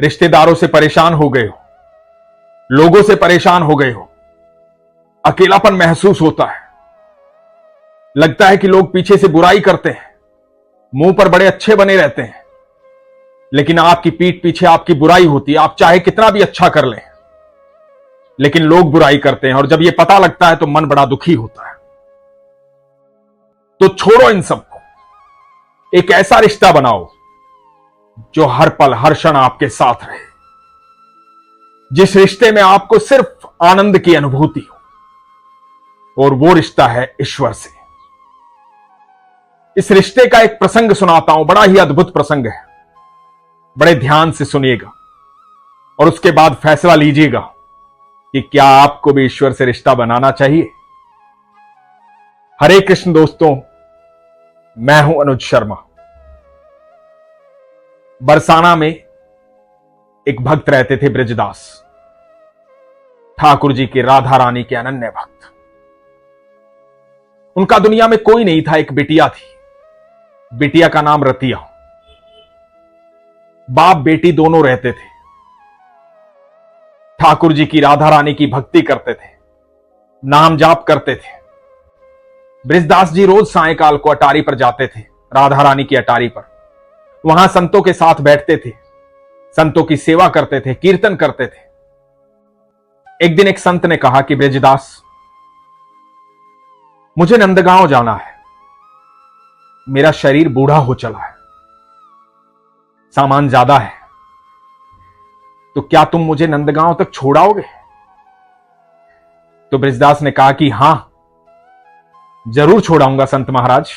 रिश्तेदारों से परेशान हो गए हो, लोगों से परेशान हो गए हो, अकेलापन महसूस होता है, लगता है कि लोग पीछे से बुराई करते हैं, मुंह पर बड़े अच्छे बने रहते हैं, लेकिन आपकी पीठ पीछे आपकी बुराई होती है। आप चाहे कितना भी अच्छा कर लें, लेकिन लोग बुराई करते हैं, और जब यह पता लगता है तो मन बड़ा दुखी होता है। तो छोड़ो इन सबको, एक ऐसा रिश्ता बनाओ जो हर पल हर क्षण आपके साथ रहे, जिस रिश्ते में आपको सिर्फ आनंद की अनुभूति हो, और वो रिश्ता है ईश्वर से। इस रिश्ते का एक प्रसंग सुनाता हूं, बड़ा ही अद्भुत प्रसंग है, बड़े ध्यान से सुनिएगा और उसके बाद फैसला लीजिएगा कि क्या आपको भी ईश्वर से रिश्ता बनाना चाहिए। हरे कृष्ण दोस्तों, मैं हूं अनुज शर्मा। बरसाना में एक भक्त रहते थे, बृजदास, ठाकुर जी के, राधा रानी के अनन्य भक्त। उनका दुनिया में कोई नहीं था, एक बिटिया थी, बिटिया का नाम रतिया। बाप बेटी दोनों रहते थे, ठाकुर जी की, राधा रानी की भक्ति करते थे, नाम जाप करते थे। बृजदास जी रोज सायंकाल को अटारी पर जाते थे, राधा रानी की अटारी पर। वहां संतों के साथ बैठते थे, संतों की सेवा करते थे, कीर्तन करते थे। एक दिन एक संत ने कहा कि बृजदास, मुझे नंदगांव जाना है, मेरा शरीर बूढ़ा हो चला है, सामान ज्यादा है, तो क्या तुम मुझे नंदगांव तक छोड़ाओगे? तो बृजदास ने कहा कि हां, जरूर छोड़ाऊंगा संत महाराज,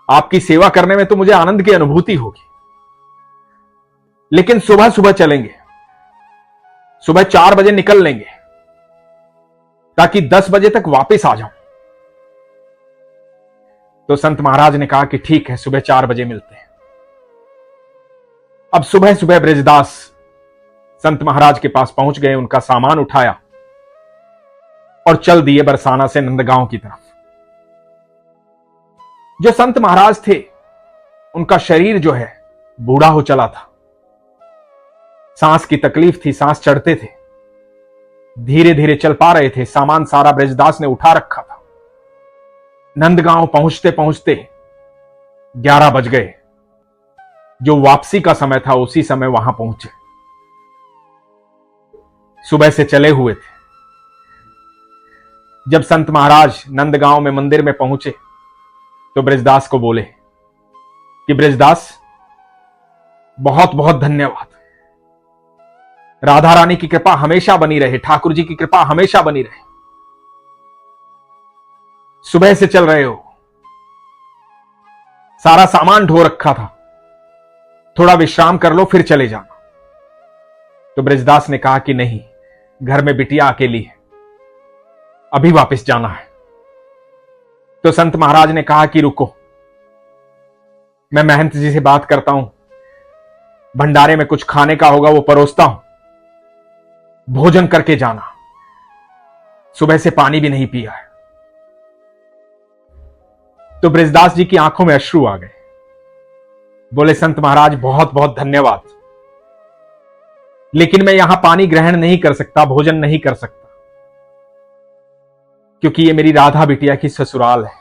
आपकी सेवा करने में तो मुझे आनंद की अनुभूति होगी, लेकिन सुबह सुबह चलेंगे, सुबह 4 बजे निकल लेंगे ताकि 10 बजे तक वापस आ जाऊं। तो संत महाराज ने कहा कि ठीक है, सुबह 4 बजे मिलते हैं। अब सुबह सुबह बृजदास संत महाराज के पास पहुंच गए, उनका सामान उठाया और चल दिए बरसाना से नंदगांव की तरफ। जो संत महाराज थे, उनका शरीर जो है बूढ़ा हो चला था, सांस की तकलीफ थी, सांस चढ़ते थे, धीरे धीरे चल पा रहे थे। सामान सारा बृजदास ने उठा रखा था। नंदगांव पहुंचते पहुंचते 11 बज गए। जो वापसी का समय था उसी समय वहां पहुंचे। सुबह से चले हुए थे। जब संत महाराज नंदगांव में मंदिर में पहुंचे तो बृजदास को बोले कि बृजदास, बहुत बहुत धन्यवाद, राधा रानी की कृपा हमेशा बनी रहे, ठाकुर जी की कृपा हमेशा बनी रहे। सुबह से चल रहे हो, सारा सामान ढो रखा था, थोड़ा विश्राम कर लो फिर चले जाना। तो बृजदास ने कहा कि नहीं, घर में बिटिया अकेली है, अभी वापस जाना है। तो संत महाराज ने कहा कि रुको, मैं महंत जी से बात करता हूं, भंडारे में कुछ खाने का होगा वो परोसता हूं, भोजन करके जाना, सुबह से पानी भी नहीं पिया है। तो बृजदास जी की आंखों में अश्रु आ गए। बोले, संत महाराज बहुत बहुत धन्यवाद, लेकिन मैं यहां पानी ग्रहण नहीं कर सकता, भोजन नहीं कर सकता, क्योंकि ये मेरी राधा बिटिया की ससुराल है,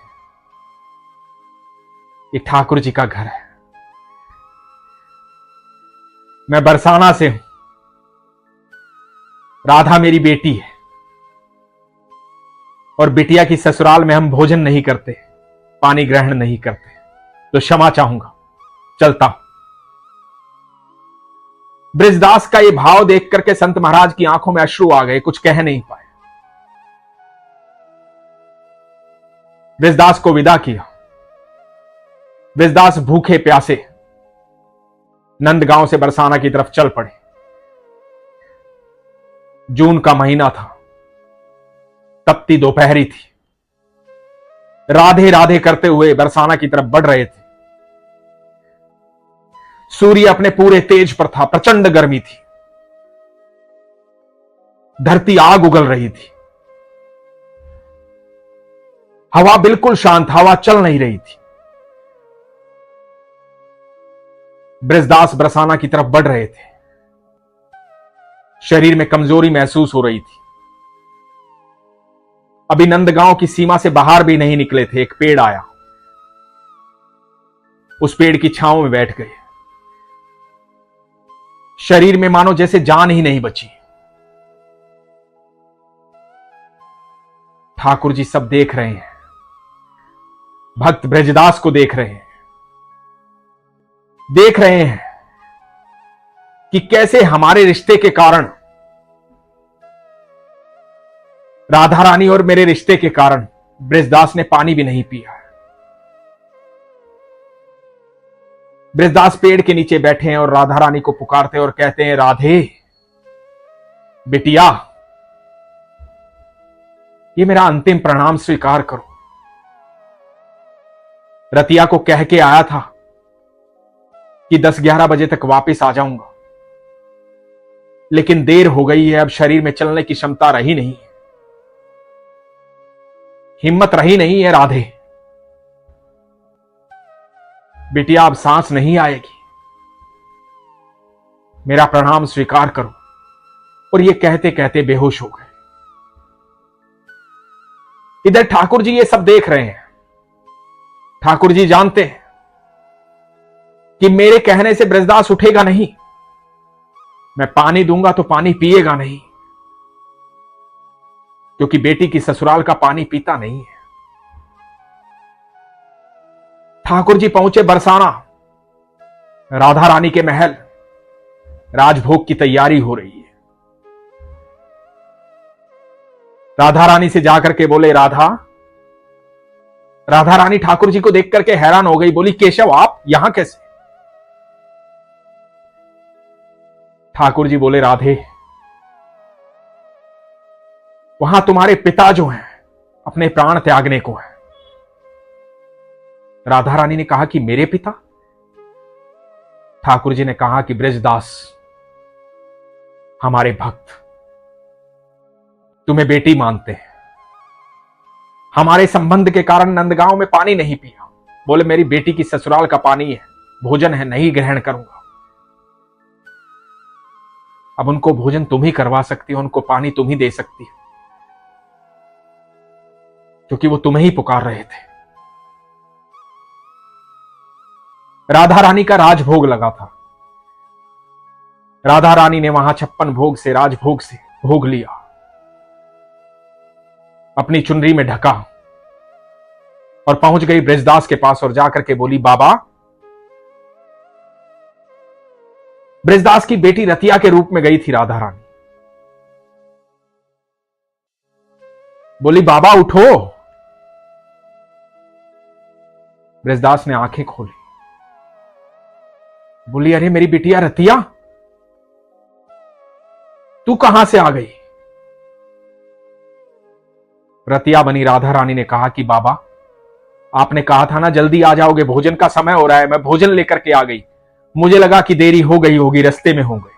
ये ठाकुर जी का घर है। मैं बरसाना से हूं, राधा मेरी बेटी है, और बिटिया की ससुराल में हम भोजन नहीं करते, पानी ग्रहण नहीं करते, तो क्षमा चाहूंगा, चलता हूं। बृजदास का यह भाव देख करके संत महाराज की आंखों में अश्रु आ गए, कुछ कह नहीं पाए। बृजदास को विदा किया। बृजदास भूखे प्यासे नंदगांव से बरसाना की तरफ चल पड़े। जून का महीना था, तपती दोपहरी थी। राधे राधे करते हुए बरसाना की तरफ बढ़ रहे थे। सूर्य अपने पूरे तेज पर था, प्रचंड गर्मी थी, धरती आग उगल रही थी, हवा बिल्कुल शांत, हवा चल नहीं रही थी। बृजदास बरसाना की तरफ बढ़ रहे थे। शरीर में कमजोरी महसूस हो रही थी। अभी नंदगांव की सीमा से बाहर भी नहीं निकले थे, एक पेड़ आया, उस पेड़ की छांव में बैठ गए। शरीर में मानो जैसे जान ही नहीं बची। ठाकुर जी सब देख रहे हैं, भक्त ब्रजदास को देख रहे हैं कि कैसे हमारे रिश्ते के कारण, राधा रानी और मेरे रिश्ते के कारण ब्रजदास ने पानी भी नहीं पिया। ब्रजदास पेड़ के नीचे बैठे हैं और राधा रानी को पुकारते हैं और कहते हैं, राधे बिटिया, ये मेरा अंतिम प्रणाम स्वीकार करो। रतिया को कह के आया था कि 10-11 बजे तक वापस आ जाऊंगा, लेकिन देर हो गई है, अब शरीर में चलने की क्षमता रही नहीं है, हिम्मत रही नहीं है। राधे बिटिया, अब सांस नहीं आएगी, मेरा प्रणाम स्वीकार करो। और ये कहते कहते बेहोश हो गए। इधर ठाकुर जी ये सब देख रहे हैं। ठाकुर जी जानते हैं कि मेरे कहने से ब्रजदास उठेगा नहीं, मैं पानी दूंगा तो पानी पिएगा नहीं, क्योंकि बेटी की ससुराल का पानी पीता नहीं है। ठाकुर जी पहुंचे बरसाना, राधा रानी के महल, राजभोग की तैयारी हो रही है। राधा रानी से जाकर के बोले, राधा रानी ठाकुर जी को देख करके हैरान हो गई, बोली, केशव आप यहां कैसे? ठाकुर जी बोले, राधे वहां तुम्हारे पिता जो हैं अपने प्राण त्यागने को हैं। राधा रानी ने कहा कि मेरे पिता? ठाकुर जी ने कहा कि ब्रजदास हमारे भक्त तुम्हें बेटी मानते हैं, हमारे संबंध के कारण नंदगांव में पानी नहीं पिया। बोले, मेरी बेटी की ससुराल का पानी है, भोजन है, नहीं ग्रहण करूंगा। अब उनको भोजन तुम ही करवा सकती हो, उनको पानी तुम ही दे सकती हो, क्योंकि वो तुम्हें ही पुकार रहे थे। राधा रानी का राजभोग लगा था। राधा रानी ने वहां 56 भोग से, राजभोग से भोग लिया, अपनी चुनरी में ढका और पहुंच गई ब्रजदास के पास और जाकर के बोली, बाबा, ब्रजदास की बेटी रतिया के रूप में गई थी राधा रानी। बोली, बाबा उठो। ब्रजदास ने आंखें खोली, बोली, अरे मेरी बिटिया रतिया, तू कहां से आ गई? रतिया बनी राधा रानी ने कहा कि बाबा, आपने कहा था ना जल्दी आ जाओगे, भोजन का समय हो रहा है, मैं भोजन लेकर के आ गई, मुझे लगा कि देरी हो गई होगी, रास्ते में होंगे।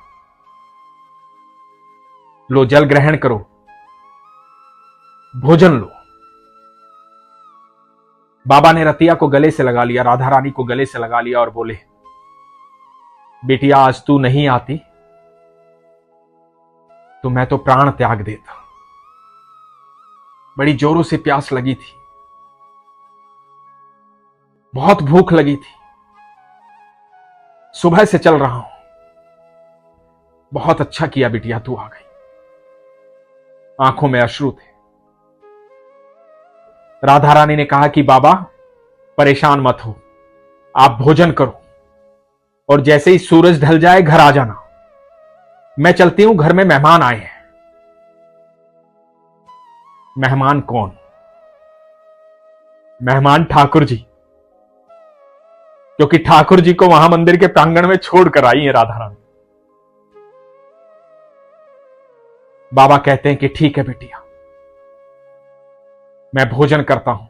लो जल ग्रहण करो, भोजन लो। बाबा ने रतिया को गले से लगा लिया, राधा रानी को गले से लगा लिया और बोले, बेटिया आज तू नहीं आती तो मैं तो प्राण त्याग देता। बड़ी जोरों से प्यास लगी थी, बहुत भूख लगी थी, सुबह से चल रहा हूं। बहुत अच्छा किया बिटिया तू आ गई। आंखों में अश्रु थे। राधा रानी ने कहा कि बाबा परेशान मत हो, आप भोजन करो और जैसे ही सूरज ढल जाए घर आ जाना, मैं चलती हूं, घर में मेहमान आए हैं। मेहमान कौन? मेहमान ठाकुर जी, क्योंकि ठाकुर जी को वहां मंदिर के प्रांगण में छोड़कर आई है राधा रानी। बाबा कहते हैं कि ठीक है बिटिया, मैं भोजन करता हूं,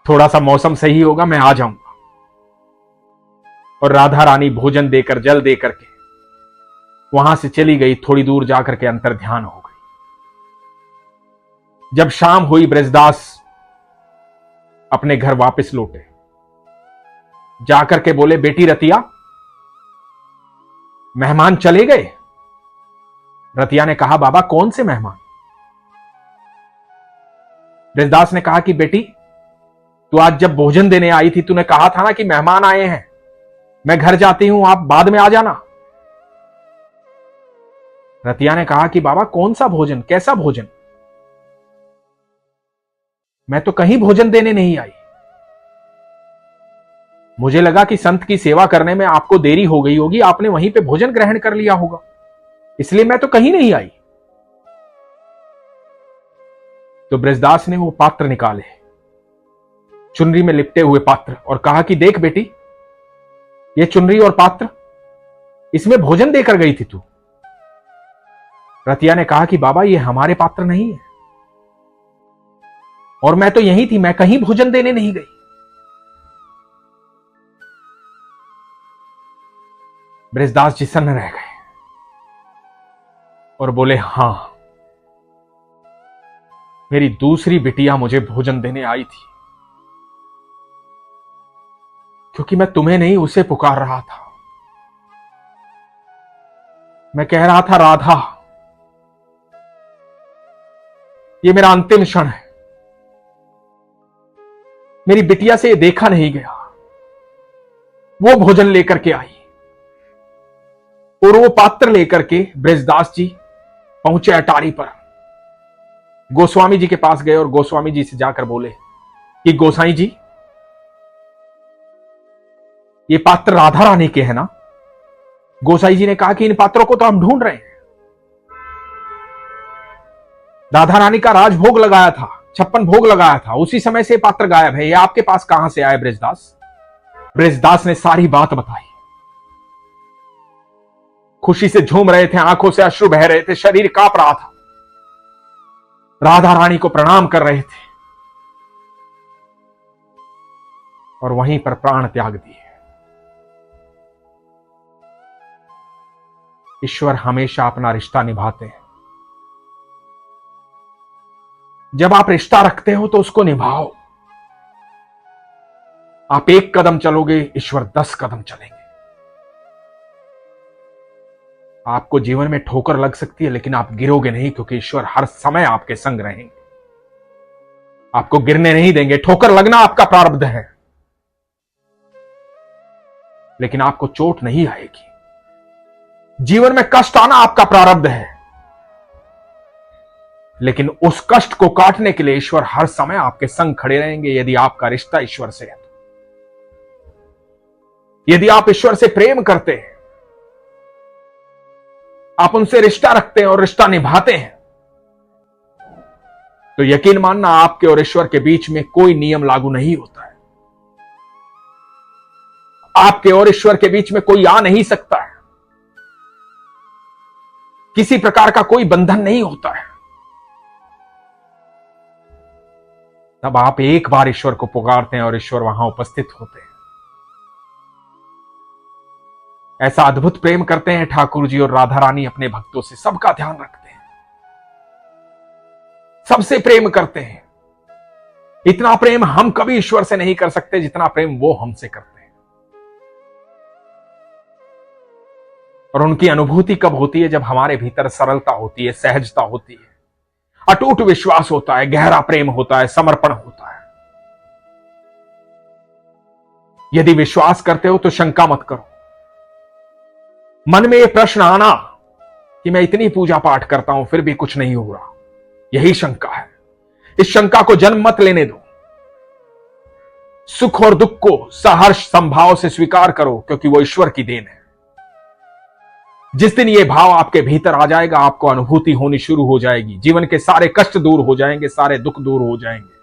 थोड़ा सा मौसम सही होगा मैं आ जाऊंगा। और राधा रानी भोजन देकर, जल देकर के वहां से चली गई। थोड़ी दूर जाकर के अंतर ध्यान हो गई। जब शाम हुई, ब्रजदास अपने घर वापस लौटे। जाकर के बोले, बेटी रतिया, मेहमान चले गए? रतिया ने कहा, बाबा कौन से मेहमान? ब्रजदास ने कहा कि बेटी, तू आज जब भोजन देने आई थी, तूने कहा था ना कि मेहमान आए हैं, मैं घर जाती हूं, आप बाद में आ जाना। रतिया ने कहा कि बाबा कौन सा भोजन, कैसा भोजन? मैं तो कहीं भोजन देने नहीं आई। मुझे लगा कि संत की सेवा करने में आपको देरी हो गई होगी, आपने वहीं पे भोजन ग्रहण कर लिया होगा, इसलिए मैं तो कहीं नहीं आई। तो ब्रजदास ने वो पात्र निकाले, चुनरी में लिपटे हुए पात्र, और कहा कि देख बेटी, ये चुनरी और पात्र, इसमें भोजन देकर गई थी तू। रतिया ने कहा कि बाबा ये हमारे पात्र नहीं है, और मैं तो यहीं थी, मैं कहीं भोजन देने नहीं गई। ब्रजदास जी सन्न रह गए और बोले, हां, मेरी दूसरी बिटिया मुझे भोजन देने आई थी, क्योंकि मैं तुम्हें नहीं उसे पुकार रहा था। मैं कह रहा था, राधा, ये मेरा अंतिम क्षण है, मेरी बिटिया से ये देखा नहीं गया। वो भोजन लेकर के आई और वो पात्र लेकर के ब्रजदास जी पहुंचे अटारी पर। गोस्वामी जी के पास गए और गोस्वामी जी से जाकर बोले कि गोसाई जी, ये पात्र राधा रानी के हैं ना? गोसाई जी ने कहा कि इन पात्रों को तो हम ढूंढ रहे हैं। राधा रानी का राजभोग लगाया था, 56 भोग लगाया था, उसी समय से पात्र गायब है, ये आपके पास कहां से आए ब्रजदास? ब्रजदास ने सारी बात बताई। खुशी से झूम रहे थे, आंखों से अश्रु बह रहे थे, शरीर कांप रहा था, राधा रानी को प्रणाम कर रहे थे और वहीं पर प्राण त्याग दिए। ईश्वर हमेशा अपना रिश्ता निभाते हैं। जब आप रिश्ता रखते हो तो उसको निभाओ। आप 1 कदम चलोगे, ईश्वर 10 कदम चलेंगे। आपको जीवन में ठोकर लग सकती है, लेकिन आप गिरोगे नहीं, क्योंकि ईश्वर हर समय आपके संग रहेंगे, आपको गिरने नहीं देंगे। ठोकर लगना आपका प्रारब्ध है, लेकिन आपको चोट नहीं आएगी। जीवन में कष्ट आना आपका प्रारब्ध है, लेकिन उस कष्ट को काटने के लिए ईश्वर हर समय आपके संग खड़े रहेंगे, यदि आपका रिश्ता ईश्वर से है। यदि आप ईश्वर से प्रेम करते हैं, आप उनसे रिश्ता रखते हैं और रिश्ता निभाते हैं, तो यकीन मानना, आपके और ईश्वर के बीच में कोई नियम लागू नहीं होता है। आपके और ईश्वर के बीच में कोई आ नहीं सकता है, किसी प्रकार का कोई बंधन नहीं होता है। तब आप एक बार ईश्वर को पुकारते हैं और ईश्वर वहां उपस्थित होते हैं। ऐसा अद्भुत प्रेम करते हैं ठाकुर जी और राधा रानी अपने भक्तों से, सबका ध्यान रखते हैं, सबसे प्रेम करते हैं। इतना प्रेम हम कभी ईश्वर से नहीं कर सकते जितना प्रेम वो हमसे करते हैं। और उनकी अनुभूति कब होती है? जब हमारे भीतर सरलता होती है, सहजता होती है, अटूट विश्वास होता है, गहरा प्रेम होता है, समर्पण होता है। यदि विश्वास करते हो तो शंका मत करो। मन में यह प्रश्न आना कि मैं इतनी पूजा पाठ करता हूं फिर भी कुछ नहीं हो रहा, यही शंका है। इस शंका को जन्म मत लेने दो। सुख और दुख को सहर्ष संभाव से स्वीकार करो, क्योंकि वो ईश्वर की देन है। जिस दिन ये भाव आपके भीतर आ जाएगा, आपको अनुभूति होनी शुरू हो जाएगी, जीवन के सारे कष्ट दूर हो जाएंगे, सारे दुख दूर हो जाएंगे।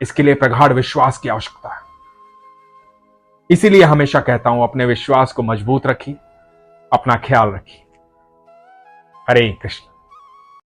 इसके लिए प्रगाढ़ विश्वास की आवश्यकता है। इसीलिए हमेशा कहता हूं, अपने विश्वास को मजबूत रखिए, अपना ख्याल रखिए। हरे कृष्ण।